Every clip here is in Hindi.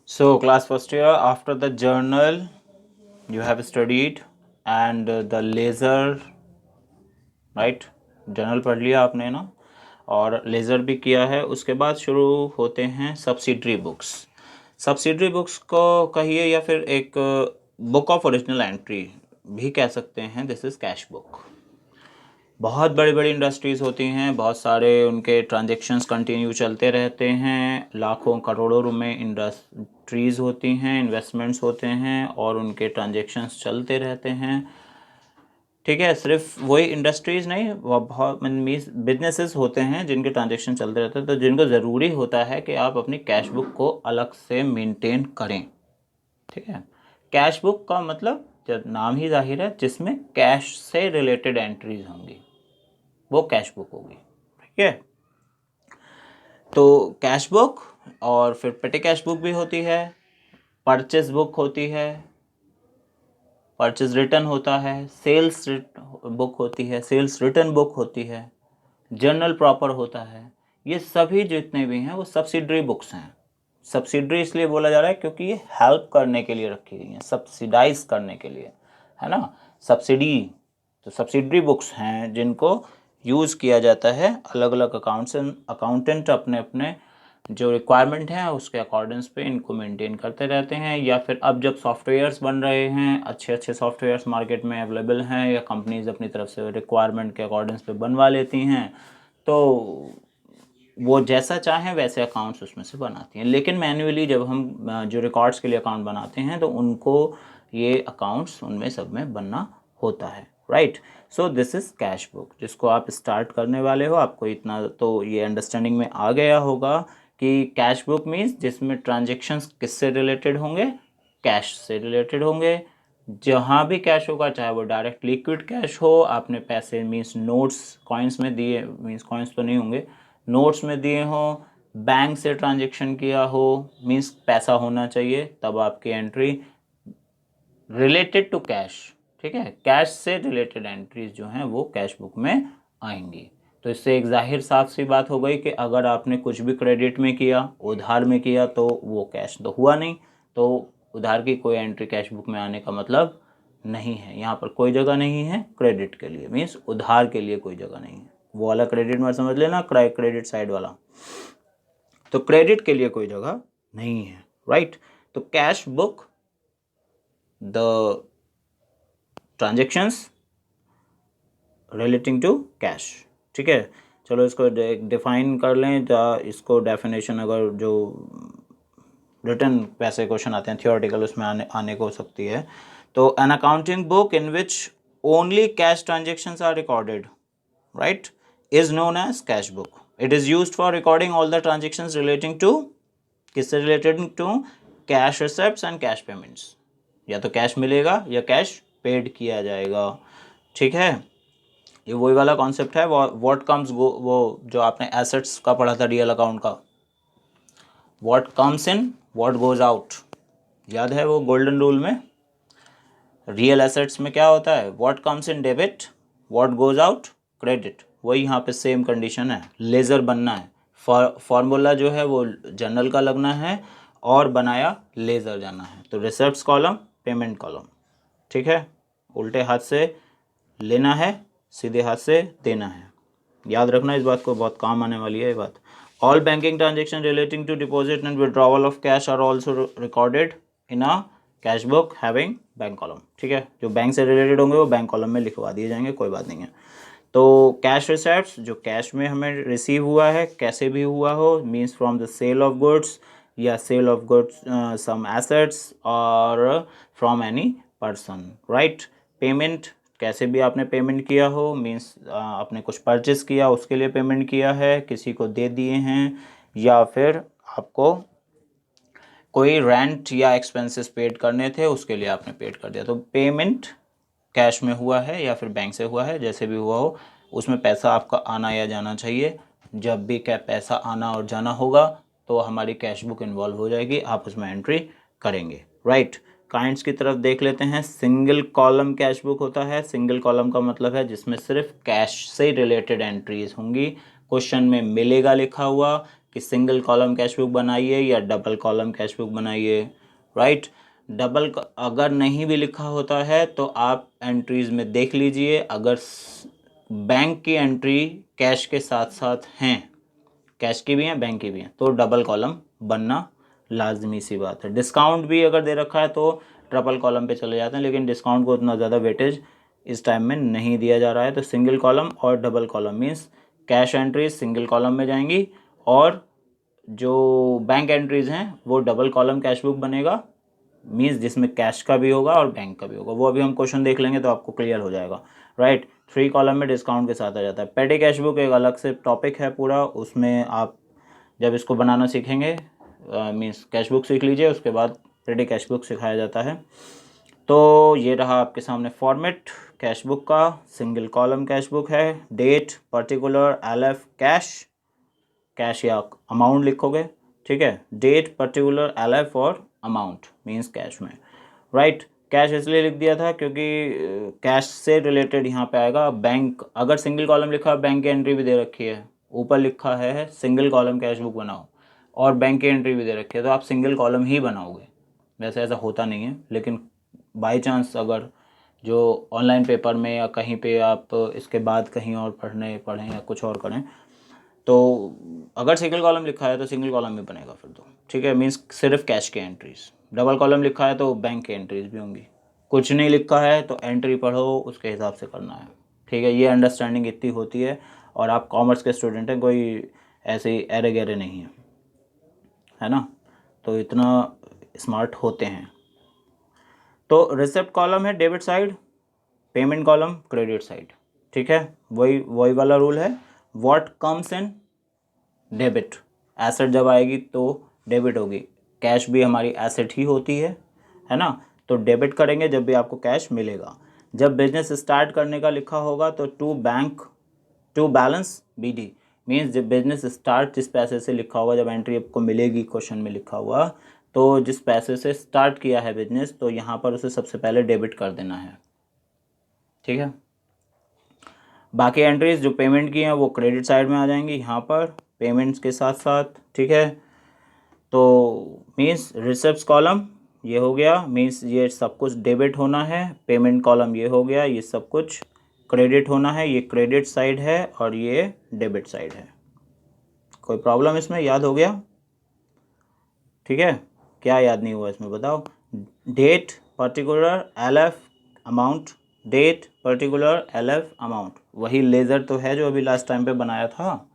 So, class first year, after the journal you have studied and the laser, right, journal पढ़ लिया आपने ना, और लेज़र भी किया है। उसके बाद शुरू होते हैं सब्सिडरी बुक्स। सब्सिडरी बुक्स को कहिए या फिर एक बुक ऑफ ओरिजिनल एंट्री भी कह सकते हैं। This is cash book. बहुत बड़ी बड़ी इंडस्ट्रीज़ होती हैं, बहुत सारे उनके ट्रांजेक्शन्स कंटिन्यू चलते रहते हैं, लाखों करोड़ों में इंडस्ट्रीज़ होती हैं, इन्वेस्टमेंट्स होते हैं और उनके ट्रांजेक्शन्स चलते रहते हैं। ठीक है, सिर्फ वही इंडस्ट्रीज़ नहीं, वो बहुत मीन्स बिजनेसेस होते हैं जिनके ट्रांजेक्शन चलते रहते हैं, तो जिनको ज़रूरी होता है कि आप अपनी कैश बुक को अलग से मेंटेन करें। ठीक है, कैश बुक का मतलब जब नाम ही जाहिर है, जिसमें कैश से रिलेटेड एंट्रीज होंगी वो कैश बुक होगी। ठीक है, तो कैश बुक और फिर पेटी कैश बुक भी होती है, परचेज बुक होती है, परचेज रिटर्न होता है, सेल्स बुक होती है, सेल्स रिटर्न बुक होती है, जर्नल प्रॉपर होता है। ये सभी जितने भी हैं वो सब्सिडरी बुक्स हैं। सब्सिडरी इसलिए बोला जा रहा है क्योंकि ये हेल्प करने के लिए रखी गई हैं, सब्सिडाइज करने के लिए, है ना, सब्सिडी। तो सब्सिडरी बुक्स हैं जिनको यूज़ किया जाता है अलग अलग अकाउंटेंट अपने अपने जो रिक्वायरमेंट है उसके अकॉर्डेंस पे इनको मेंटेन करते रहते हैं। या फिर अब जब सॉफ्टवेयर्स बन रहे हैं, अच्छे अच्छे सॉफ्टवेयर्स मार्केट में अवेलेबल हैं, या कंपनीज अपनी तरफ से रिक्वायरमेंट के अकॉर्डेंस पे बनवा लेती हैं, तो वो जैसा चाहें वैसे अकाउंट्स उसमें से बनाती हैं। लेकिन मैन्युअली जब हम जो रिकॉर्ड्स के लिए अकाउंट बनाते हैं तो उनको ये अकाउंट्स उनमें सब में बनना होता है, right. So this is cash book, जिसको आप स्टार्ट करने वाले हो। आपको इतना तो ये अंडरस्टैंडिंग में आ गया होगा कि कैश बुक मीन्स जिसमें ट्रांजेक्शन्स किससे रिलेटेड होंगे, कैश से रिलेटेड होंगे। जहाँ भी कैश होगा, चाहे वो डायरेक्ट लिक्विड कैश हो, आपने पैसे मीन्स नोट्स कॉइन्स में दिए, मीन्स कॉइन्स तो नहीं होंगे, नोट्स में दिए हो, बैंक से ट्रांजेक्शन किया हो, मीन्स पैसा होना चाहिए, तब आपकी एंट्री रिलेटेड टू कैश। ठीक है, कैश से रिलेटेड एंट्रीज जो हैं वो कैश बुक में आएंगी। तो इससे एक जाहिर साफ सी बात हो गई कि अगर आपने कुछ भी क्रेडिट में किया, उधार में किया, तो वो कैश तो हुआ नहीं, तो उधार की कोई एंट्री कैश बुक में आने का मतलब नहीं है। यहाँ पर कोई जगह नहीं है क्रेडिट के लिए, मीन्स उधार के लिए कोई जगह नहीं है। वो वाला क्रेडिट में समझ लेना, क्रेडिट साइड वाला, तो क्रेडिट के लिए कोई जगह नहीं है, राइट। तो cash book, the transactions relating to cash. ठीक है, चलो इसको डिफाइन कर लें। इसको डेफिनेशन अगर जो रिटर्न पैसे क्वेश्चन आते हैं थियोरेटिकल, उसमें आने को हो सकती है। तो an accounting book in which only cash transactions are recorded, right, is known as cash book. It is used for recording all the transactions relating to, किससे related to, cash receipts and cash payments. या तो कैश मिलेगा या कैश पेड किया जाएगा। ठीक है, ये वही वाला कॉन्सेप्ट है। व्हाट कम्स गो, वो जो आपने एसेट्स का पढ़ा था डीएल अकाउंट का, what comes in what goes out, याद है वो गोल्डन रूल में। रियल एसेट्स में क्या होता है, what comes in debit, what goes out credit. वही यहाँ पे सेम कंडीशन है, लेज़र बनना है। फार्मूला जो है वो जनरल का लगना है और बनाया लेज़र जाना है। तो रिसिप्ट्स कॉलम, पेमेंट कॉलम। ठीक है, उल्टे हाथ से लेना है, सीधे हाथ से देना है। याद रखना इस बात को, बहुत काम आने वाली है ये बात। All banking transaction relating to deposit and withdrawal of cash are also recorded in a cash book having bank column. ठीक है, जो बैंक से रिलेटेड होंगे वो बैंक कॉलम में लिखवा दिए जाएंगे, कोई बात नहीं है। तो कैश रिसिप्ट्स, जो कैश में हमें रिसीव हुआ है, कैसे भी हुआ हो, means from the sale of goods या sale of goods some assets or from any person, right. Payment, कैसे भी आपने पेमेंट किया हो, मीन्स आपने कुछ परचेस किया, उसके लिए पेमेंट किया है, किसी को दे दिए हैं, या फिर आपको कोई रेंट या एक्सपेंसेस पेड करने थे, उसके लिए आपने पेड कर दिया। तो पेमेंट कैश में हुआ है या फिर बैंक से हुआ है, जैसे भी हुआ हो, उसमें पैसा आपका आना या जाना चाहिए। जब भी क्या पैसा आना और जाना होगा तो हमारी कैश बुक इन्वॉल्व हो जाएगी, आप उसमें एंट्री करेंगे, राइट। काइंड्स की तरफ देख लेते हैं। सिंगल कॉलम कैश बुक होता है। सिंगल कॉलम का मतलब है जिसमें सिर्फ कैश से रिलेटेड एंट्रीज होंगी। क्वेश्चन में मिलेगा लिखा हुआ, कि सिंगल कॉलम कैश बुक बनाइए या डबल कॉलम कैश बुक बनाइए, राइट। अगर नहीं भी लिखा होता है तो आप एंट्रीज में देख लीजिए, अगर बैंक की एंट्री कैश के साथ साथ हैं, कैश की भी हैं बैंक की भी हैं, तो डबल कॉलम बनना लाजमी सी बात है। डिस्काउंट भी अगर दे रखा है तो ट्रिपल कॉलम पे चले जाते हैं, लेकिन डिस्काउंट को उतना ज़्यादा वेटेज इस टाइम में नहीं दिया जा रहा है। तो सिंगल कॉलम और double column means cash entries single column में जाएंगी और जो बैंक एंट्रीज हैं वो डबल कॉलम कैश बुक बनेगा, मीन्स जिसमें कैश का भी होगा और बैंक का भी होगा। वो अभी हम क्वेश्चन देख लेंगे तो आपको क्लियर हो जाएगा, राइट। 3 कॉलम में डिस्काउंट के साथ आ जाता है। पेटी कैश बुक एक अलग से टॉपिक है पूरा, उसमें आप जब इसको बनाना सीखेंगे मीन्स कैश बुक सीख लीजिए, उसके बाद पेटी कैश बुक सिखाया जाता है। तो ये रहा आपके सामने फॉर्मेट कैश बुक का। सिंगल कॉलम कैश बुक है, डेट, पर्टिकुलर, LF, कैश या अमाउंट लिखोगे, ठीक है। डेट, पर्टिकुलर, LF और अमाउंट मीन्स कैश में, राइट। कैश इसलिए लिख दिया था क्योंकि कैश से रिलेटेड यहाँ पे आएगा। बैंक अगर सिंगल कॉलम लिखा है, बैंक की एंट्री भी दे रखी है, ऊपर लिखा है सिंगल कॉलम कैश बुक बनाओ और बैंक की एंट्री भी दे रखी है, तो आप सिंगल कॉलम ही बनाओगे। वैसे ऐसा होता नहीं है, लेकिन बाई चांस अगर जो ऑनलाइन पेपर में या कहीं पे आप इसके बाद कहीं और पढ़ें या कुछ और करें, तो अगर सिंगल कॉलम लिखा है तो सिंगल कॉलम में बनेगा फिर तो, ठीक है। मीन्स सिर्फ कैश की एंट्रीज। डबल कॉलम लिखा है तो बैंक की एंट्रीज भी होंगी। कुछ नहीं लिखा है तो एंट्री पढ़ो, उसके हिसाब से करना है, ठीक है। ये अंडरस्टैंडिंग इतनी होती है, और आप कॉमर्स के स्टूडेंट हैं, कोई ऐसे एरे गहरे नहीं है ना, तो इतना स्मार्ट होते हैं। तो रिसिप्ट कॉलम है debit side, payment column credit side, ठीक है। वही वाला रूल है। What comes in debit, asset जब आएगी तो डेबिट होगी। कैश भी हमारी एसेट ही होती है ना, तो डेबिट करेंगे जब भी आपको कैश मिलेगा। जब बिजनेस स्टार्ट करने का लिखा होगा तो टू बैलेंस BD मीन्स जब बिजनेस स्टार्ट जिस पैसे से लिखा होगा, जब एंट्री आपको मिलेगी क्वेश्चन में लिखा हुआ, तो जिस पैसे से स्टार्ट किया है बिजनेस, तो यहाँ पर उसे सबसे पहले डेबिट कर देना है, ठीक है। बाकी एंट्रीज जो पेमेंट की हैं वो क्रेडिट साइड में आ जाएंगी यहाँ पर पेमेंट्स के साथ साथ, ठीक है। तो मीन्स रिसिप्ट्स कॉलम ये हो गया, मीन्स ये सब कुछ डेबिट होना है। पेमेंट कॉलम ये हो गया, ये सब कुछ क्रेडिट होना है। ये क्रेडिट साइड है और ये डेबिट साइड है। कोई प्रॉब्लम इसमें? याद हो गया? ठीक है। क्या याद नहीं हुआ इसमें बताओ? Date, particular, LF, amount. Date, particular, LF, amount. वही लेज़र तो है जो अभी लास्ट टाइम पे बनाया था,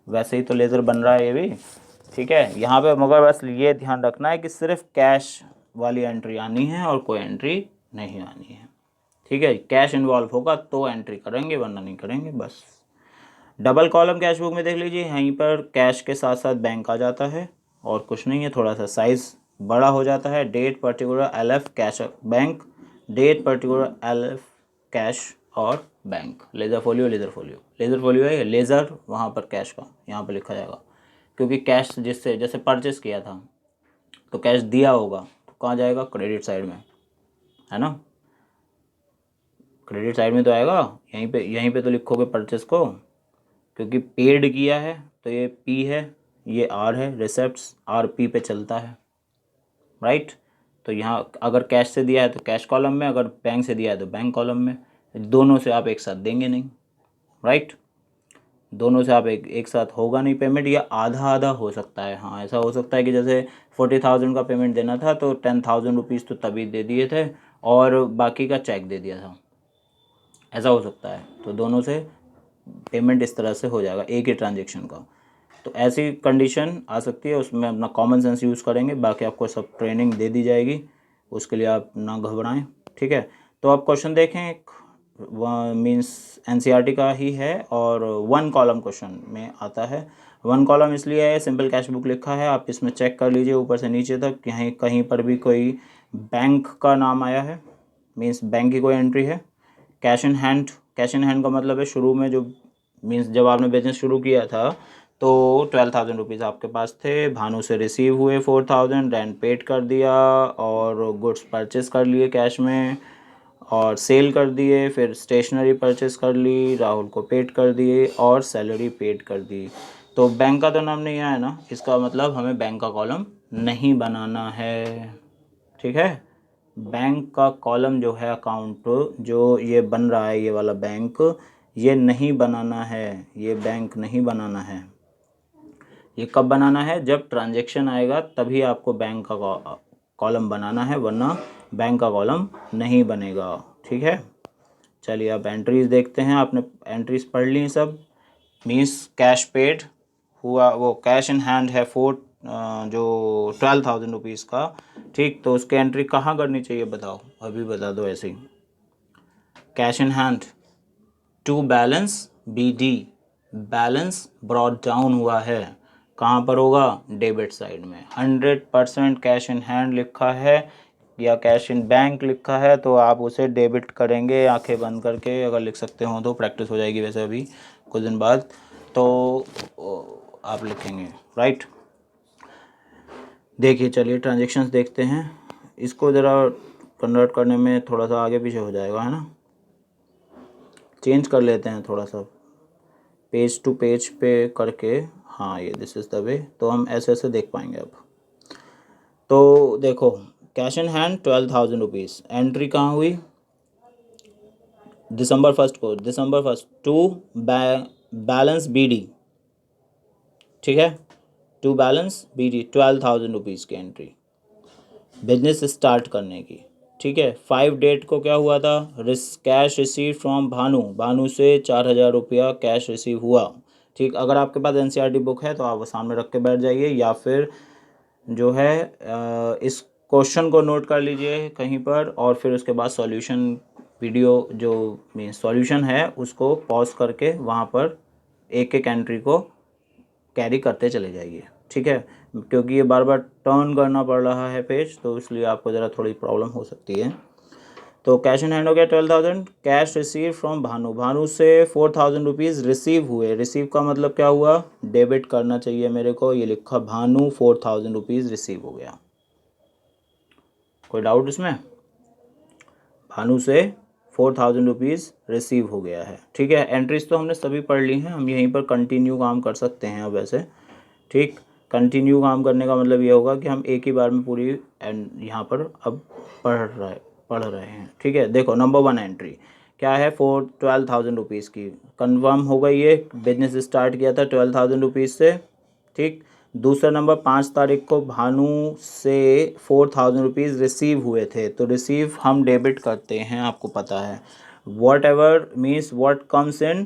वैसे ही तो लेज़र बन रहा है ये भी, ठीक है। यहाँ पे मगर बस ये ध्यान रखना है कि सिर्फ कैश वाली एंट्री आनी है और कोई एंट्री नहीं आनी है, ठीक है। कैश इन्वॉल्व होगा तो एंट्री करेंगे, वरना नहीं करेंगे, बस। डबल कॉलम कैश बुक में देख लीजिए, यहीं पर कैश के साथ साथ बैंक आ जाता है और कुछ नहीं है, थोड़ा सा साइज़ बड़ा हो जाता है। Date, particular, LF, cash, bank. Date, particular, LF, cash और बैंक। लेज़र फोलियो है, लेज़र वहाँ पर कैश का यहाँ पर लिखा जाएगा, क्योंकि कैश जिससे जैसे परचेस किया था तो कैश दिया होगा तो कहाँ जाएगा? क्रेडिट साइड में, है ना। क्रेडिट साइड में तो आएगा, यहीं पे तो लिखोगे परचेस को, क्योंकि पेड किया है तो ये P है, ये R है, रिसेप्ट्स RP पे चलता है, राइट। तो यहाँ अगर कैश से दिया है तो कैश कॉलम में, अगर बैंक से दिया है तो बैंक कॉलम में। दोनों से आप एक साथ देंगे नहीं, राइट। दोनों से आप एक साथ होगा नहीं पेमेंट, या आधा आधा हो सकता है। हाँ, ऐसा हो सकता है कि जैसे 40,000 का पेमेंट देना था तो 10,000 रुपीज़ तो तभी दे दिए थे और बाकी का चेक दे दिया था, ऐसा हो सकता है। तो दोनों से पेमेंट इस तरह से हो जाएगा एक ही ट्रांजेक्शन का। तो ऐसी कंडीशन आ सकती है, उसमें अपना कॉमन सेंस यूज़ करेंगे, बाकी आपको सब ट्रेनिंग दे दी जाएगी, उसके लिए आप ना घबराएं, ठीक है। तो आप क्वेश्चन देखें, एक मीन्स NCERT का ही है और 1 कॉलम क्वेश्चन में आता है। 1 कॉलम इसलिए है, सिंपल कैश बुक लिखा है, आप इसमें चेक कर लीजिए ऊपर से नीचे तक, कहीं कहीं पर भी कोई बैंक का नाम आया है, मीन्स बैंक की कोई एंट्री है। कैश इन हैंड का मतलब है शुरू में जो मीन्स जब आपने बिजनेस शुरू किया था तो 12,000 रुपीज़ आपके पास थे, भानु से रिसीव हुए 4,000, रेंट पेड कर दिया और गुड्स परचेस कर लिए कैश में और सेल कर दिए, फिर स्टेशनरी परचेस कर ली, राहुल को पेड कर दिए और सैलरी पेड कर दी। तो बैंक का तो नाम नहीं आया ना, इसका मतलब हमें बैंक का कॉलम नहीं बनाना है। ठीक है, बैंक का कॉलम जो है अकाउंट जो ये बन रहा है, ये वाला बैंक, ये नहीं बनाना है, ये बैंक नहीं बनाना है। ये कब बनाना है? जब ट्रांजैक्शन आएगा तभी आपको बैंक का कॉलम बनाना है, वरना बैंक का कॉलम नहीं बनेगा। ठीक है, चलिए अब एंट्रीज देखते हैं। आपने एंट्रीज पढ़ ली सब। मीन्स कैश पेड हुआ, वो कैश इन हैंड है जो 12,000 रुपीज़ का। ठीक, तो उसकी एंट्री कहाँ करनी चाहिए बताओ, अभी बता दो ऐसे ही। Cash in hand to balance BD, balance brought down हुआ है, कहाँ पर होगा? डेबिट साइड में। 100% कैश इन हैंड लिखा है या कैश इन बैंक लिखा है तो आप उसे डेबिट करेंगे आंखें बंद करके। अगर लिख सकते हो तो प्रैक्टिस हो जाएगी वैसे अभी कुछ दिन बाद, तो आप लिखेंगे। राइट, देखिए चलिए ट्रांजेक्शन्स देखते हैं। इसको ज़रा कन्वर्ट करने में थोड़ा सा आगे पीछे हो जाएगा, है ना। चेंज कर लेते हैं थोड़ा सा, पेज टू पेज पे करके। हाँ, ये दिस इज़ द वे, तो हम ऐसे ऐसे देख पाएंगे अब। तो देखो, cash in hand 12,000 rupees, entry कहाँ हुई? दिसंबर 1 को, दिसंबर 1 टू बैलेंस BD। ठीक है, टू बैलेंस BD 12,000 रुपीज़ की एंट्री बिजनेस स्टार्ट करने की। ठीक है, 5 डेट को क्या हुआ था? Cash receive from Bhanu, Bhanu से 4,000 रुपया कैश रिसीव हुआ। ठीक, अगर आपके पास NCERT बुक है तो आप वो सामने रख के बैठ जाइए, या फिर जो है इस क्वेश्चन को नोट कर लीजिए कहीं पर, और फिर उसके बाद सॉल्यूशन वीडियो जो मीन सॉल्यूशन है उसको पॉज करके वहाँ पर एक एक एंट्री को कैरी करते चले जाइए। ठीक है, क्योंकि ये बार बार टर्न करना पड़ रहा है पेज, तो इसलिए आपको ज़रा थोड़ी प्रॉब्लम हो सकती है। तो कैश इन हैंड हो गया 12,000। Cash receive from Bhanu, Bhanu से 4,000 रुपीज़ रिसीव हुए। रिसीव का मतलब क्या हुआ? डेबिट करना चाहिए मेरे को, ये लिखा भानु 4,000 रुपीज़ रिसीव हो गया। कोई डाउट इसमें? भानु से 4,000 रुपीज़ रिसीव हो गया है। ठीक है, एंट्रीज तो हमने सभी पढ़ ली हैं, हम यहीं पर कंटिन्यू काम कर सकते हैं अब ऐसे। ठीक, कंटिन्यू काम करने का मतलब ये होगा कि हम एक ही बार में पूरी यहाँ पर अब पढ़ रहे हैं। ठीक है, देखो नंबर 1 एंट्री क्या है? 12,000 रुपीज़ की कन्फर्म हो गई, ये बिजनेस स्टार्ट किया था 12,000 रुपीज़ से। ठीक, दूसरा नंबर 5 तारीख को भानु से 4,000 रुपीज़ रिसीव हुए थे, तो रिसीव हम डेबिट करते हैं, आपको पता है। What ever means what comes in,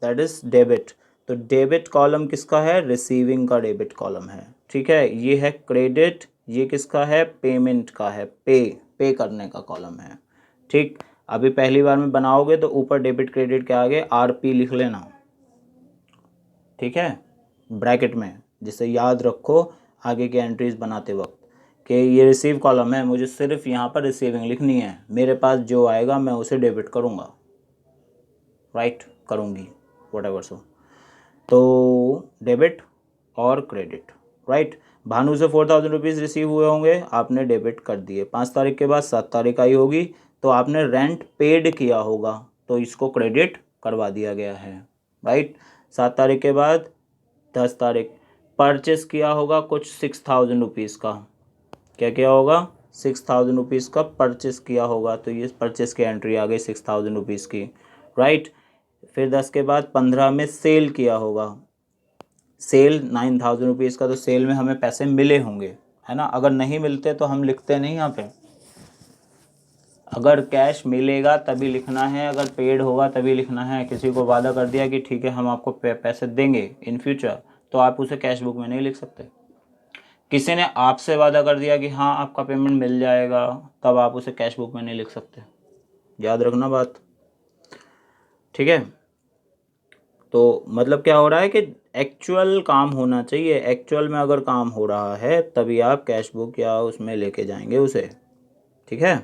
that is debit. तो डेबिट कॉलम किसका है? रिसीविंग का डेबिट कॉलम है। ठीक है, ये है क्रेडिट, ये किसका है? पेमेंट का है, पे करने का कॉलम है। ठीक, अभी पहली बार में बनाओगे तो ऊपर डेबिट क्रेडिट के आगे RP लिख लेना। ठीक है, ब्रैकेट में, जिसे याद रखो आगे के एंट्रीज बनाते वक्त कि ये रिसीव कॉलम है, मुझे सिर्फ यहाँ पर रिसीविंग लिखनी है, मेरे पास जो आएगा मैं उसे डेबिट करूँगा, राइट, करूँगी, वट एवर सो। तो डेबिट और क्रेडिट, राइट। भानु से 4,000 रुपीज़ रिसीव हुए होंगे, आपने डेबिट कर दिए। 5 तारीख के बाद 7 तारीख आई होगी तो आपने रेंट पेड किया होगा, तो इसको क्रेडिट करवा दिया गया है, राइट। 7 तारीख के बाद 10 तारीख परचेस किया होगा कुछ 6,000 रुपीज़ का। क्या किया होगा? 6,000 रुपीज़ का परचेस किया होगा, तो ये परचेस की एंट्री आ गई 6,000 रुपीज़ की, राइट। फिर 10 के बाद 15 में सेल किया होगा, सेल 9,000 रुपीज़ का, तो सेल में हमें पैसे मिले होंगे, है ना। अगर नहीं मिलते तो हम लिखते नहीं यहाँ पे, अगर कैश मिलेगा तभी लिखना है, अगर पेड होगा तभी लिखना है। किसी को वादा कर दिया कि ठीक है हम आपको पैसे देंगे इन फ्यूचर, तो आप उसे कैश बुक में नहीं लिख सकते। किसी ने आपसे वादा कर दिया कि हाँ आपका पेमेंट मिल जाएगा, तब आप उसे कैश बुक में नहीं लिख सकते, याद रखना बात। ठीक है, तो मतलब क्या हो रहा है कि एक्चुअल काम होना चाहिए, एक्चुअल में अगर काम हो रहा है तभी आप कैश बुक या उसमें लेके जाएंगे उसे। ठीक है,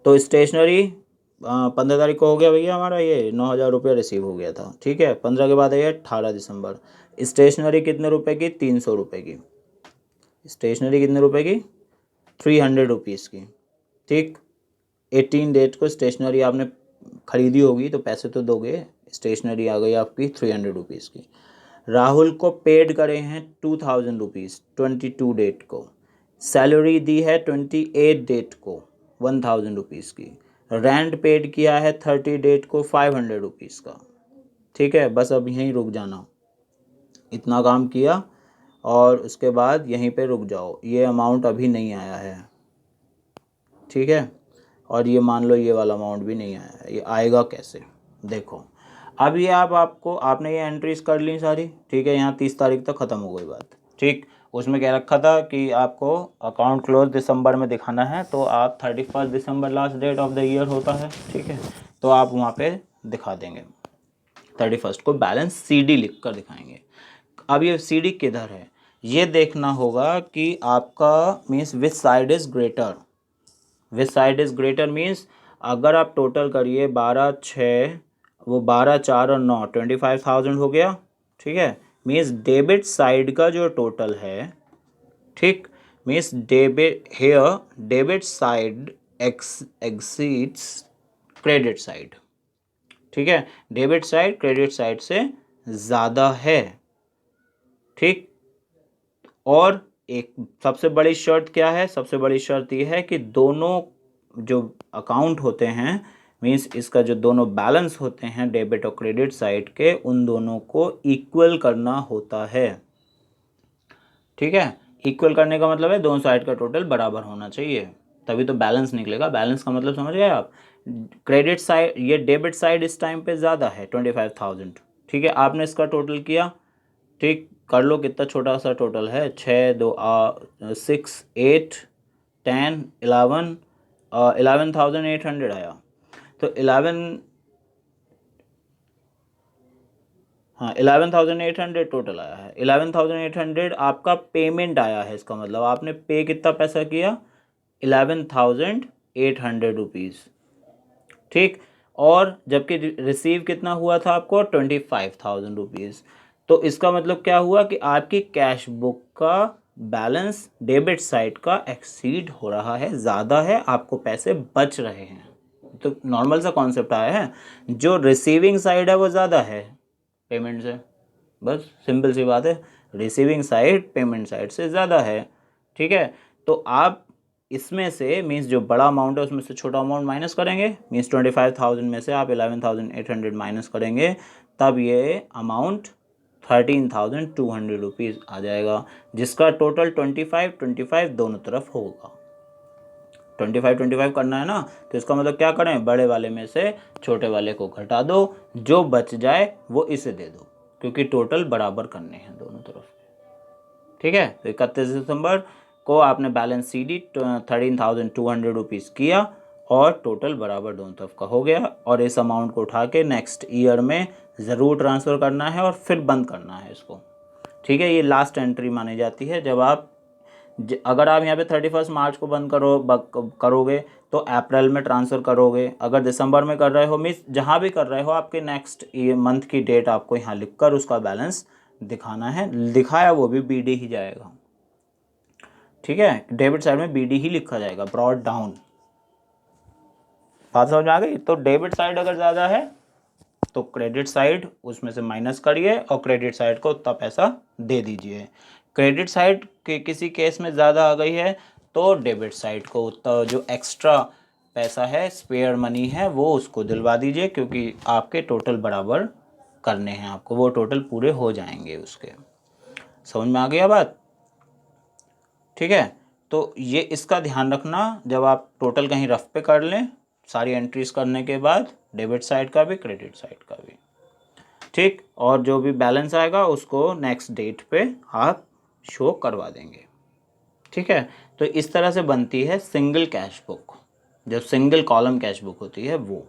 तो स्टेशनरी 15 तारीख को हो गया भैया हमारा, ये 9,000 रुपये रिसीव हो गया था। ठीक है, 15 के बाद है 18 दिसंबर। स्टेशनरी कितने रुपए की? 300 रुपये की। स्टेशनरी कितने रुपए की? 300 रुपीज़ की। ठीक, 18 डेट को स्टेशनरी आपने खरीदी होगी तो पैसे तो दोगे, स्टेशनरी आ गई आपकी 300 रुपीज़ की, राहुल को पेड करे हैं 2000 रुपीज़ 22 डेट को, सैलरी दी है 28 डेट को 1000 रुपीज़ की, रेंट पेड किया है 30 डेट को 500 रुपीज़ का। ठीक है, बस अब यहीं रुक जाना, इतना काम किया और उसके बाद यहीं पे रुक जाओ, ये अमाउंट अभी नहीं आया है। ठीक है, और ये मान लो ये वाला अमाउंट भी नहीं आया है, ये आएगा कैसे देखो। अब ये आपको आपने ये एंट्रीज कर ली सारी। ठीक है, यहाँ 30 तारीख तक ख़त्म हो गई बात। ठीक, उसमें क्या रखा था कि आपको अकाउंट क्लोज दिसंबर में दिखाना है, तो आप 31 दिसंबर last date of the year होता है। ठीक है, तो आप वहाँ पे दिखा देंगे 31 को बैलेंस CD लिख कर दिखाएंगे। अब ये CD किधर है ये देखना होगा कि आपका means which side is greater. Which side is greater means अगर आप टोटल करिए 12/6, वो 12, 4 और 9 25,000 हो गया। ठीक है, मीन्स डेबिट साइड का जो टोटल है, ठीक, means debit side exceeds credit side. ठीक है, डेबिट साइड क्रेडिट साइड से ज़्यादा है। ठीक, और एक सबसे बड़ी शर्त क्या है, सबसे बड़ी शर्त ये है कि दोनों जो अकाउंट होते हैं, मीन्स इसका जो दोनों बैलेंस होते हैं डेबिट और क्रेडिट साइड के, उन दोनों को इक्वल करना होता है। ठीक है, इक्वल करने का मतलब है दोनों साइड का टोटल बराबर होना चाहिए, तभी तो बैलेंस निकलेगा। बैलेंस का मतलब समझ गए आप। क्रेडिट साइड, ये डेबिट साइड इस टाइम पे ज़्यादा है 25,000। ठीक है, आपने इसका टोटल किया, ठीक, कर लो कितना छोटा सा टोटल है, 6 2 6 8 10 11 11,800 आया। तो 11,800 टोटल आया है। 11,800 आपका पेमेंट आया है, इसका मतलब आपने पे कितना पैसा किया, 11,800 रुपीज़। ठीक, और जबकि रिसीव कितना हुआ था आपको, 25,000 रुपीज़। तो इसका मतलब क्या हुआ कि आपकी कैश बुक का बैलेंस डेबिट साइड का एक्सीड हो रहा है, ज़्यादा है, आपको पैसे बच रहे हैं। तो नॉर्मल सा कॉन्सेप्ट आया है, जो रिसीविंग साइड है वो ज़्यादा है पेमेंट से, बस सिंपल सी बात है, रिसीविंग साइड पेमेंट साइड से ज़्यादा है। ठीक है, तो आप इसमें से मीन्स जो बड़ा अमाउंट है उसमें से छोटा अमाउंट माइनस करेंगे, मीन्स 25,000 में से आप 11,800 माइनस करेंगे, तब ये अमाउंट 13,200 रुपीज़ आ जाएगा, जिसका टोटल 25 दोनों तरफ होगा। 25 करना है ना, तो इसका मतलब क्या करें, बड़े वाले में से छोटे वाले को घटा दो, जो बच जाए वो इसे दे दो, क्योंकि टोटल बराबर करने हैं दोनों तरफ। ठीक है, तो 31 दिसंबर को आपने बैलेंस CD 13,200 रुपीज़ किया और टोटल बराबर दोनों तरफ का हो गया, और इस अमाउंट को उठा के नेक्स्ट ईयर में ज़रूर ट्रांसफ़र करना है और फिर बंद करना है इसको। ठीक है, ये लास्ट एंट्री मानी जाती है। जब आप अगर आप यहाँ पे 31 मार्च को बंद करोगे तो अप्रैल में ट्रांसफ़र करोगे, अगर दिसंबर में कर रहे हो, मीन्स जहाँ भी कर रहे हो, आपके नेक्स्ट मंथ की डेट आपको यहाँ लिखकर उसका बैलेंस दिखाना है। दिखाया वो भी BD ही जाएगा। ठीक है, डेबिट साइड में BD ही लिखा जाएगा, ब्रॉड डाउन। बात समझ में आ गई। तो डेबिट साइड अगर ज़्यादा है तो क्रेडिट साइड उसमें से माइनस करिए और क्रेडिट साइड को उतना पैसा दे दीजिए। क्रेडिट साइड के किसी केस में ज़्यादा आ गई है तो डेबिट साइड को उतना जो एक्स्ट्रा पैसा है, स्पेयर मनी है, वो उसको दिलवा दीजिए, क्योंकि आपके टोटल बराबर करने हैं आपको, वो टोटल पूरे हो जाएंगे उसके। समझ में आ गया बात। ठीक है, तो ये इसका ध्यान रखना जब आप टोटल कहीं रफ पे कर लें, सारी एंट्रीज करने के बाद, डेबिट साइड का भी क्रेडिट साइड का भी। ठीक, और जो भी बैलेंस आएगा उसको नेक्स्ट डेट पे आप शो करवा देंगे। ठीक है, तो इस तरह से बनती है सिंगल कैश बुक, जो सिंगल कॉलम कैश बुक होती है वो।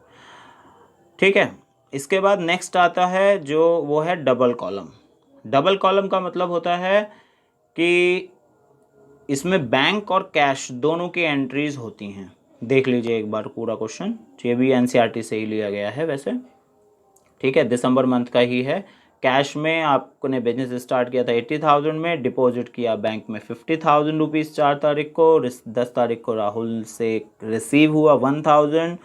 ठीक है, इसके बाद नेक्स्ट आता है जो वो है डबल कॉलम। डबल कॉलम का मतलब होता है कि इसमें बैंक और कैश दोनों की एंट्रीज होती हैं। देख लीजिए एक बार पूरा क्वेश्चन, ये भी NCERT से ही लिया गया है वैसे। ठीक है, दिसंबर मंथ का ही है। कैश में आपने बिजनेस स्टार्ट किया था 80,000 में, डिपॉजिट किया बैंक में 50,000 रुपीज़ 4 तारीख को, 10 तारीख को राहुल से रिसीव हुआ 1,000,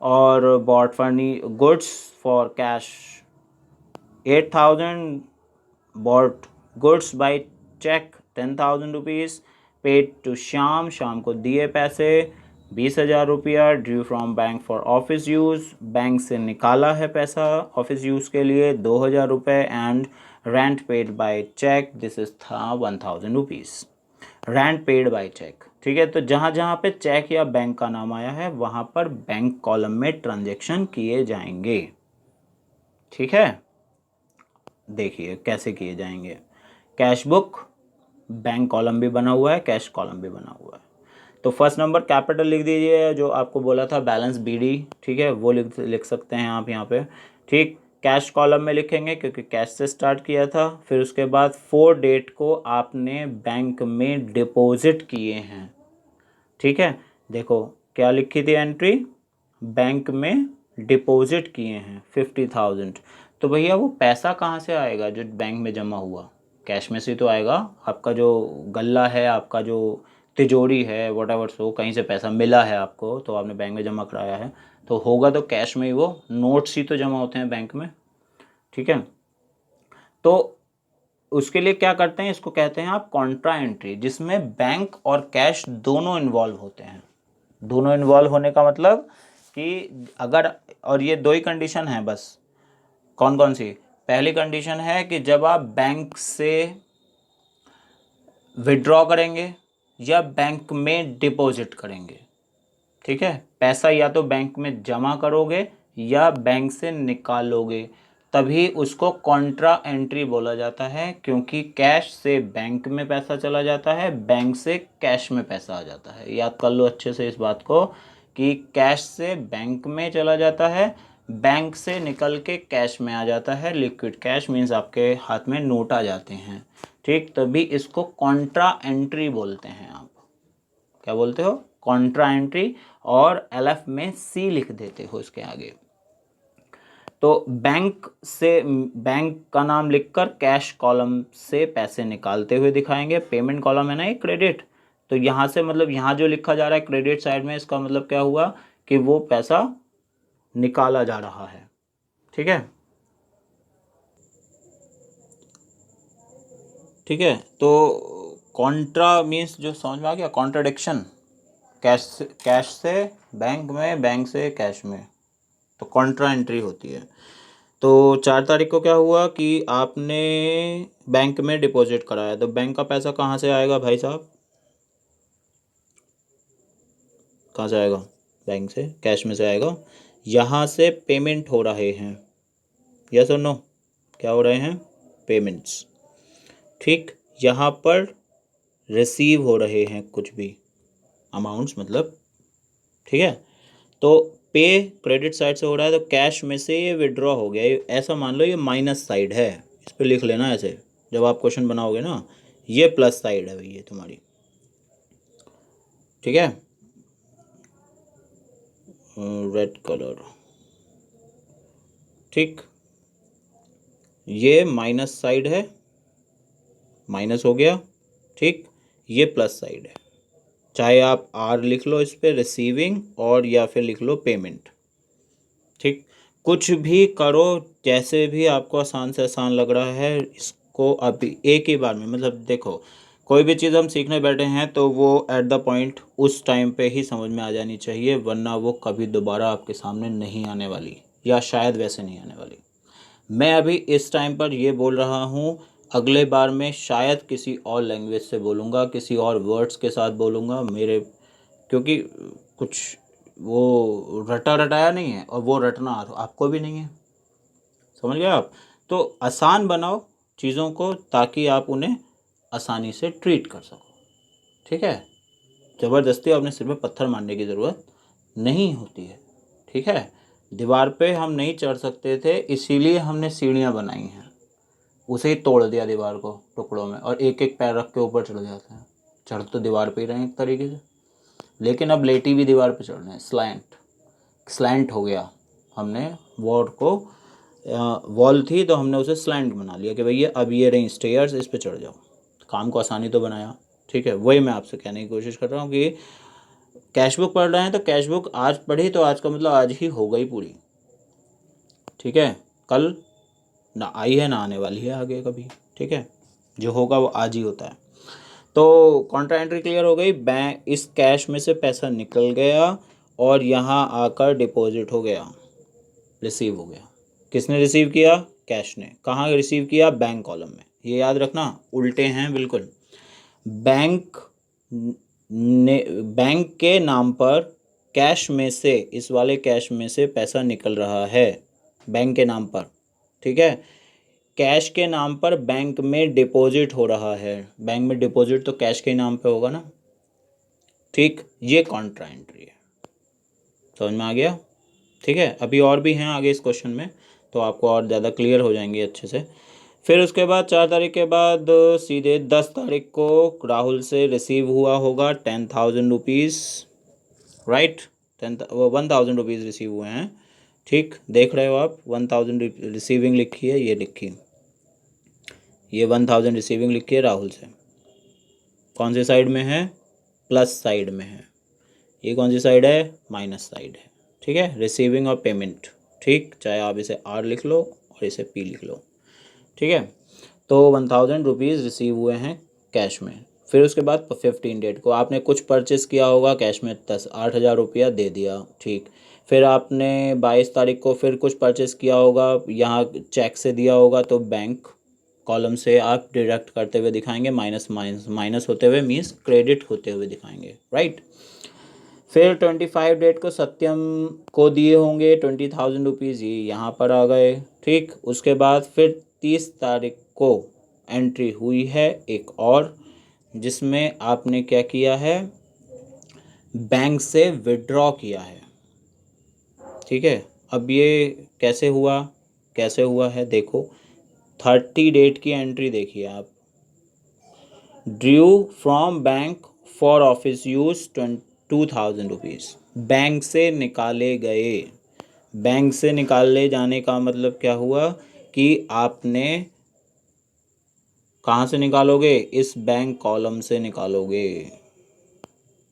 और bought furniture goods for cash 8,000, bought goods by cheque 10,000 rupees, paid to Shyam, शाम को दिए पैसे 20,000 रुपया, due from bank for office use, bank से निकाला है पैसा ऑफिस यूज़ के लिए 2,000 रुपये, and rent paid by cheque, this is था 1,000 rupees. Rent paid by cheque, ठीक है। तो जहाँ जहाँ पे चेक या बैंक का नाम आया है वहाँ पर बैंक कॉलम में ट्रांजैक्शन किए जाएंगे, ठीक है। देखिए कैसे किए जाएंगे। कैश बुक बैंक कॉलम भी बना हुआ है, कैश कॉलम भी बना हुआ है। तो फर्स्ट नंबर कैपिटल लिख दीजिए, जो आपको बोला था बैलेंस BD, ठीक है, वो लिख सकते हैं आप यहाँ पे, ठीक। कैश कॉलम में लिखेंगे क्योंकि कैश से स्टार्ट किया था। फिर उसके बाद 4 डेट को आपने बैंक में डिपॉजिट किए हैं, ठीक है। देखो क्या लिखी थी एंट्री, बैंक में डिपॉजिट किए हैं 50,000। तो भैया वो पैसा कहाँ से आएगा जो बैंक में जमा हुआ, कैश में से तो आएगा। आपका जो गल्ला है, आपका जो तिजोरी है, वॉटएवर सो, कहीं से पैसा मिला है आपको तो आपने बैंक में जमा कराया है, तो होगा तो कैश में ही, वो नोट्स ही तो जमा होते हैं बैंक में, ठीक है। तो उसके लिए क्या करते हैं, इसको कहते हैं आप कॉन्ट्रा एंट्री, जिसमें बैंक और कैश दोनों इन्वॉल्व होते हैं। दोनों इन्वॉल्व होने का मतलब कि अगर, और ये 2 ही कंडीशन है बस। कौन कौन सी? पहली कंडीशन है कि जब आप बैंक से विड्रॉ करेंगे या बैंक में डिपॉजिट करेंगे, ठीक है। पैसा या तो बैंक में जमा करोगे या बैंक से निकालोगे, तभी उसको कॉन्ट्रा एंट्री बोला जाता है, क्योंकि कैश से बैंक में पैसा चला जाता है, बैंक से कैश में पैसा आ जाता है। याद कर लो अच्छे से इस बात को कि कैश से बैंक में चला जाता है, बैंक से निकल के कैश में आ जाता है। लिक्विड कैश मीन्स आपके हाथ में नोट आ जाते हैं, ठीक। तभी इसको कॉन्ट्रा एंट्री बोलते हैं। आप क्या बोलते हो? कॉन्ट्रा एंट्री, और LF में C लिख देते हो इसके आगे। तो बैंक से, बैंक का नाम लिखकर कैश कॉलम से पैसे निकालते हुए दिखाएंगे। पेमेंट कॉलम है ना ये, क्रेडिट, तो यहाँ से मतलब यहाँ जो लिखा जा रहा है क्रेडिट साइड में, इसका मतलब क्या हुआ कि वो पैसा निकाला जा रहा है, ठीक है, ठीक है। तो कॉन्ट्रा मीन्स जो समझ में आ गया, कॉन्ट्राडिक्शन, कैश से बैंक में, बैंक से कैश में, तो कॉन्ट्रा एंट्री होती है। तो 4 तारीख को क्या हुआ कि आपने बैंक में डिपॉजिट कराया, तो बैंक का पैसा कहाँ से आएगा भाई साहब? कहाँ से आएगा? बैंक से, कैश में से आएगा। यहाँ से पेमेंट हो रहे हैं, यस और नो? क्या हो रहे हैं? पेमेंट्स, ठीक। यहाँ पर रिसीव हो रहे हैं कुछ भी अमाउंट्स, मतलब, ठीक है। तो पे क्रेडिट साइड से हो रहा है, तो कैश में से ये विड्रॉ हो गया। ऐसा मान लो ये माइनस साइड है, इस पर लिख लेना ऐसे जब आप क्वेश्चन बनाओगे ना, ये प्लस साइड है भाई ये तुम्हारी, ठीक है। रेड कलर, ठीक। ये माइनस साइड है, माइनस हो गया, ठीक। ये प्लस साइड है, चाहे आप R लिख लो इस पर, रिसीविंग, और या फिर लिख लो पेमेंट, ठीक। कुछ भी करो, जैसे भी आपको आसान से आसान लग रहा है, इसको अभी एक ही बार में, मतलब देखो कोई भी चीज़ हम सीखने बैठे हैं तो वो एट द पॉइंट उस टाइम पे ही समझ में आ जानी चाहिए, वरना वो कभी दोबारा आपके सामने नहीं आने वाली, या शायद वैसे नहीं आने वाली। मैं अभी इस टाइम पर ये बोल रहा हूँ, अगले बार में शायद किसी और लैंग्वेज से बोलूँगा, किसी और वर्ड्स के साथ बोलूँगा मेरे, क्योंकि कुछ वो रटा रटाया नहीं है, और वो रटना आपको भी नहीं है, समझ गए आप? तो आसान बनाओ चीज़ों को, ताकि आप उन्हें आसानी से ट्रीट कर सको, ठीक है। ज़बरदस्ती अपने सिर में पत्थर मारने की ज़रूरत नहीं होती है, ठीक है। दीवार पे हम नहीं चढ़ सकते थे, इसीलिए हमने सीढ़ियाँ बनाई हैं, उसे ही तोड़ दिया दीवार को टुकड़ों में, और एक एक पैर रख के ऊपर चढ़ जाते हैं। चढ़ तो दीवार पे ही रहे हैं एक तरीके से, लेकिन अब लेटी भी दीवार पे चढ़ रहे हैं। स्लैंट हो गया, हमने वॉल को, वॉल थी तो हमने उसे स्लैंट बना लिया कि भैया अब ये रही स्टेयर्स, इस पे चढ़ जाओ। काम को आसानी तो बनाया, ठीक है। वही मैं आपसे कहने की कोशिश कर रहा हूँ कि कैश बुक पढ़ रहे हैं तो कैश बुक आज पढ़ी तो आज का मतलब आज ही हो गई पूरी, ठीक है। कल ना आई है ना आने वाली है आगे कभी, ठीक है, जो होगा वो आज ही होता है। तो कॉन्ट्रा एंट्री क्लियर हो गई। बैंक इस कैश में से पैसा निकल गया और यहाँ आकर डिपॉजिट हो गया, रिसीव हो गया। किसने रिसीव किया? कैश ने। कहाँ रिसीव किया? बैंक कॉलम में। ये याद रखना, उल्टे हैं बिल्कुल। बैंक ने, बैंक के नाम पर कैश में से, इस वाले कैश में से पैसा निकल रहा है बैंक के नाम पर, ठीक है। कैश के नाम पर बैंक में डिपॉजिट हो रहा है। बैंक में डिपॉजिट तो कैश के नाम पे होगा ना, ठीक। ये कॉन्ट्रा एंट्री है, समझ में आ गया? ठीक है, अभी और भी हैं आगे इस क्वेश्चन में, तो आपको और ज़्यादा क्लियर हो जाएंगे अच्छे से। फिर उसके बाद 4 तारीख के बाद सीधे 10 तारीख को राहुल से रिसीव हुआ होगा 10,000 रुपीज़, राइट। 1,000 रुपीज़ रिसीव हुए हैं, ठीक। देख रहे हो आप, 1,000 रिसीविंग लिखी है, ये लिखी, ये 1,000 रिसीविंग लिखी है राहुल से। कौन सी साइड में है? प्लस साइड में है। ये कौन सी साइड है? माइनस साइड है, ठीक है। रिसीविंग और पेमेंट, ठीक। चाहे आप इसे आर लिख लो और इसे पी लिख लो, ठीक है। तो 1,000 रुपीज़ रिसीव हुए हैं कैश में। फिर उसके बाद 15 डेट को आपने कुछ परचेस किया होगा कैश में, 8,000 रुपया दे दिया, ठीक। फिर आपने 22 तारीख को फिर कुछ परचेस किया होगा, यहाँ चेक से दिया होगा, तो बैंक कॉलम से आप डिडक्ट करते हुए दिखाएंगे, माइनस माइनस माइनस होते हुए मीन्स क्रेडिट होते हुए दिखाएंगे, राइट। फिर 25 डेट को सत्यम को दिए होंगे 20,000 रुपीज़, ये यहाँ पर आ गए, ठीक। उसके बाद फिर 30 तारीख को एंट्री हुई है एक और, जिसमें आपने क्या किया है? बैंक से विड्रॉ किया है, ठीक है। अब ये कैसे हुआ, कैसे हुआ है देखो, 30 डेट की एंट्री देखिए आप। Drew from bank for office use 2,000 rupees, bank से निकाले गए। बैंक से निकाले जाने का मतलब क्या हुआ कि आपने कहाँ से निकालोगे? इस बैंक कॉलम से निकालोगे,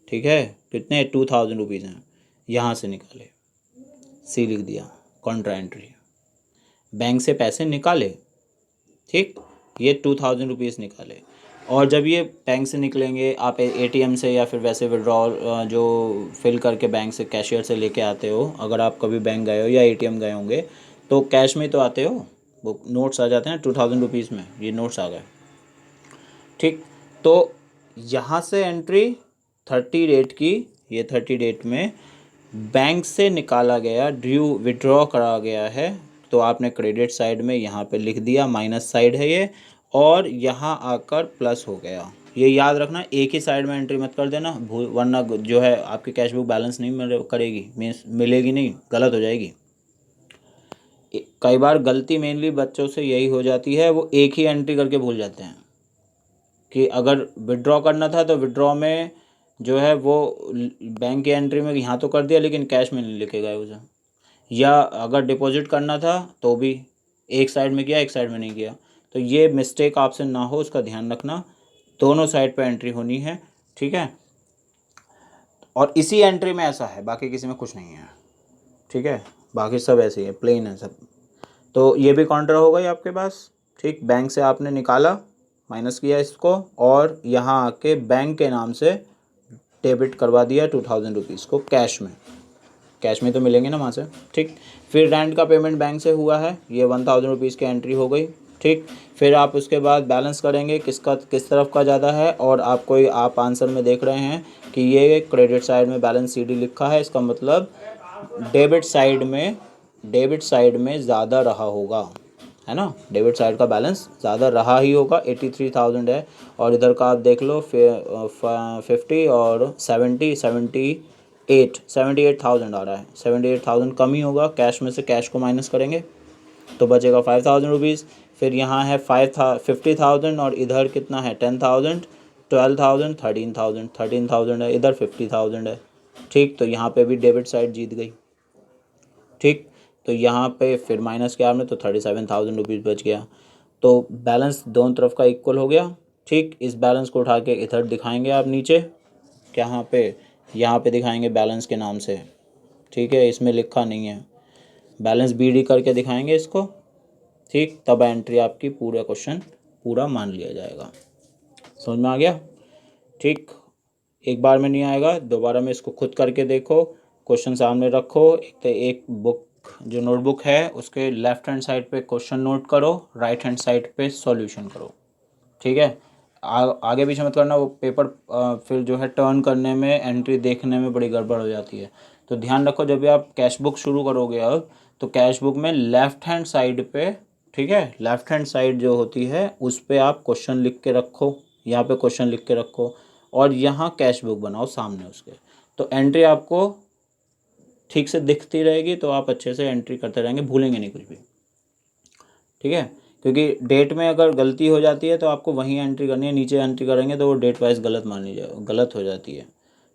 ठीक है। कितने? 2,000 रुपीज़ हैं, यहाँ से निकाले, सी लिख दिया, कॉन्ट्रा एंट्री। बैंक से पैसे निकाले, ठीक। ये 2,000 रुपीज़ निकाले, और जब ये बैंक से निकलेंगे, आप एटीएम से या फिर वैसे विड्रॉल जो फिल करके बैंक से कैशियर से लेके आते हो, अगर आप कभी बैंक गए हो या एटीएम गए होंगे तो कैश में तो आते हो, वो नोट्स आ जाते हैं 2,000 रुपीज़ में, ये नोट्स आ गए, ठीक। तो यहाँ से एंट्री 30 डेट की, ये 30 डेट में बैंक से निकाला गया, ड्रू विड्रॉ करा गया है, तो आपने क्रेडिट साइड में यहाँ पे लिख दिया, माइनस साइड है ये, और यहाँ आकर प्लस हो गया। ये याद रखना, एक ही साइड में एंट्री मत कर देना, वरना जो है आपकी कैश बुक बैलेंस नहीं करेगी, मीन्स मिलेगी नहीं, गलत हो जाएगी। कई बार गलती मेनली बच्चों से यही हो जाती है, वो एक ही एंट्री करके भूल जाते हैं कि अगर विड्रॉ करना था तो विड्रॉ में जो है वो बैंक की एंट्री में यहाँ तो कर दिया, लेकिन कैश में नहीं लेके गए उसे। या अगर डिपॉजिट करना था तो भी एक साइड में किया, एक साइड में नहीं किया। तो ये मिस्टेक आपसे ना हो, उसका ध्यान रखना, दोनों साइड पे एंट्री होनी है, ठीक है। और इसी एंट्री में ऐसा है, बाकी किसी में कुछ नहीं है, ठीक है। बाकी सब ऐसे ही है, प्लेन है सब। तो ये भी काउंटर हो गई आपके पास, ठीक। बैंक से आपने निकाला, माइनस किया इसको, और यहाँ आके बैंक के नाम से डेबिट करवा दिया 2,000 रुपीज़ को कैश में, कैश में तो मिलेंगे ना वहाँ से, ठीक। फिर रेंट का पेमेंट बैंक से हुआ है, ये 1,000 रुपीज़ की एंट्री हो गई, ठीक। फिर आप उसके बाद बैलेंस करेंगे किसका, किस तरफ का ज़्यादा है, और आपको, आप आंसर में देख रहे हैं कि ये क्रेडिट साइड में बैलेंस CD लिखा है, इसका मतलब डेबिट साइड में ज़्यादा रहा होगा, है ना। डेबिट साइड का बैलेंस ज़्यादा रहा ही होगा, 83,000 है, और इधर का आप देख लो 50 और 78,000 आ रहा है, 78,000 कम ही होगा, कैश में से कैश को माइनस करेंगे तो बचेगा 5,000 रुपीज़। फिर यहाँ है 50,000 और इधर कितना है 10,000, 12,000, 13,000 है, इधर 50,000 है, ठीक। तो यहाँ पे भी डेबिट साइड जीत गई, ठीक। तो यहाँ पे फिर माइनस किया आपने तो 37,000 रुपीज़ बच गया। तो बैलेंस दोनों तरफ का इक्वल हो गया, ठीक। इस बैलेंस को उठा के इधर दिखाएंगे आप नीचे, यहाँ पे, यहाँ पे दिखाएंगे बैलेंस के नाम से, ठीक है। इसमें लिखा नहीं है, बैलेंस BD करके दिखाएंगे इसको, ठीक। तब एंट्री आपकी पूरा क्वेश्चन पूरा मान लिया जाएगा। समझ में आ गया? ठीक, एक बार में नहीं आएगा, दोबारा में इसको खुद करके देखो, क्वेश्चन सामने रखो, एक बुक जो नोटबुक है उसके लेफ्ट हैंड साइड पे क्वेश्चन नोट करो, राइट हैंड साइड पे सॉल्यूशन करो। ठीक है, आगे पीछे मत करना, वो पेपर फिर जो है टर्न करने में, एंट्री देखने में बड़ी गड़बड़ हो जाती है। तो ध्यान रखो, जब भी आप कैश बुक शुरू करोगे अब, तो कैश बुक में लेफ्ट हैंड साइड पे, ठीक है, लेफ्ट हैंड साइड जो होती है उस पर आप क्वेश्चन लिख के रखो, यहाँ पे क्वेश्चन लिख के रखो, और यहाँ कैश बुक बनाओ सामने उसके। तो एंट्री आपको ठीक से दिखती रहेगी, तो आप अच्छे से एंट्री करते रहेंगे, भूलेंगे नहीं कुछ भी। ठीक है, क्योंकि डेट में अगर गलती हो जाती है तो आपको वहीं एंट्री करनी है, नीचे एंट्री करेंगे तो वो डेट वाइज गलत हो जाती है।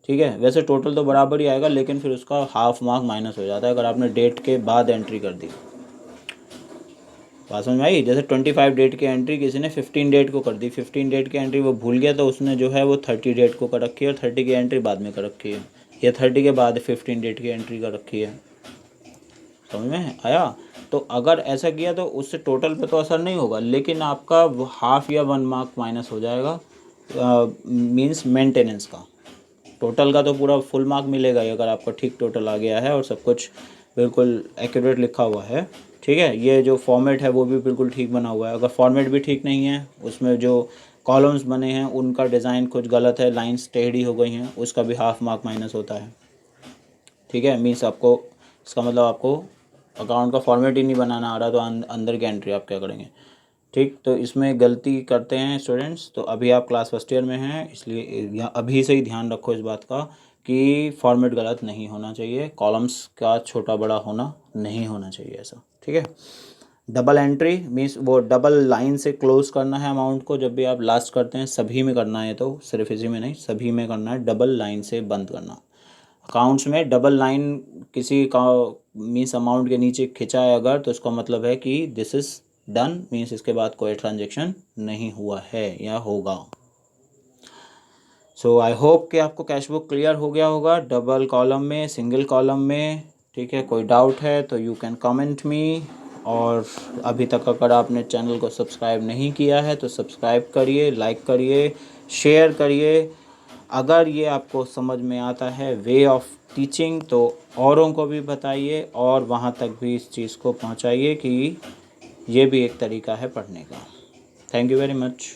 ठीक है, वैसे टोटल तो बराबर ही आएगा, लेकिन फिर उसका हाफ मार्क माइनस हो जाता है अगर आपने डेट के बाद एंट्री कर दी। बात समझ में आई? जैसे 25 डेट की एंट्री किसी ने 15 डेट को कर दी, 15 डेट की एंट्री वो भूल गया, तो उसने जो है वो 30 डेट को कर रखी है, और 30 की एंट्री बाद में कर रखी है, या 30 के बाद 15 डेट की एंट्री कर रखी है। समझ में आया? तो अगर ऐसा किया तो उससे टोटल पे तो असर नहीं होगा, लेकिन आपका हाफ या 1 मार्क माइनस हो जाएगा, मींस मेंटेनेंस का। टोटल का तो पूरा फुल मार्क मिलेगा ही अगर आपका ठीक टोटल आ गया है और सब कुछ बिल्कुल एक्यूरेट लिखा हुआ है। ठीक है, ये जो फॉर्मेट है वो भी बिल्कुल ठीक बना हुआ है। अगर फॉर्मेट भी ठीक नहीं है, उसमें जो कॉलम्स बने हैं उनका डिज़ाइन कुछ गलत है, लाइंस टेढ़ी हो गई हैं, उसका भी हाफ मार्क माइनस होता है। ठीक है, मीन्स आपको, इसका मतलब आपको अकाउंट का फॉर्मेट ही नहीं बनाना आ रहा, तो अंदर की एंट्री आप क्या करेंगे? ठीक, तो इसमें गलती करते हैं स्टूडेंट्स। तो अभी आप क्लास फर्स्ट ईयर में हैं, इसलिए अभी से ही ध्यान रखो इस बात का कि फॉर्मेट गलत नहीं होना चाहिए, कॉलम्स का छोटा बड़ा होना नहीं होना चाहिए ऐसा। ठीक है, डबल एंट्री मीन्स वो डबल लाइन से क्लोज करना है अमाउंट को, जब भी आप लास्ट करते हैं, सभी में करना है, तो सिर्फ इसी में नहीं, सभी में करना है, डबल लाइन से बंद करना। अकाउंट्स में डबल लाइन किसी का मीन्स अमाउंट के नीचे खिंचा है अगर, तो इसका मतलब है कि दिस इज़ डन, मीन्स इसके बाद कोई ट्रांजेक्शन नहीं हुआ है या होगा। सो आई होप कि आपको कैश बुक क्लियर हो गया होगा, डबल कॉलम में, सिंगल कॉलम में। ठीक है, कोई डाउट है तो यू कैन कमेंट मी, और अभी तक अगर आपने चैनल को सब्सक्राइब नहीं किया है तो सब्सक्राइब करिए, लाइक करिए, शेयर करिए। अगर ये आपको समझ में आता है वे ऑफ टीचिंग, तो औरों को भी बताइए और वहाँ तक भी इस चीज़ को पहुँचाइए कि ये भी एक तरीका है पढ़ने का। Thank you very much.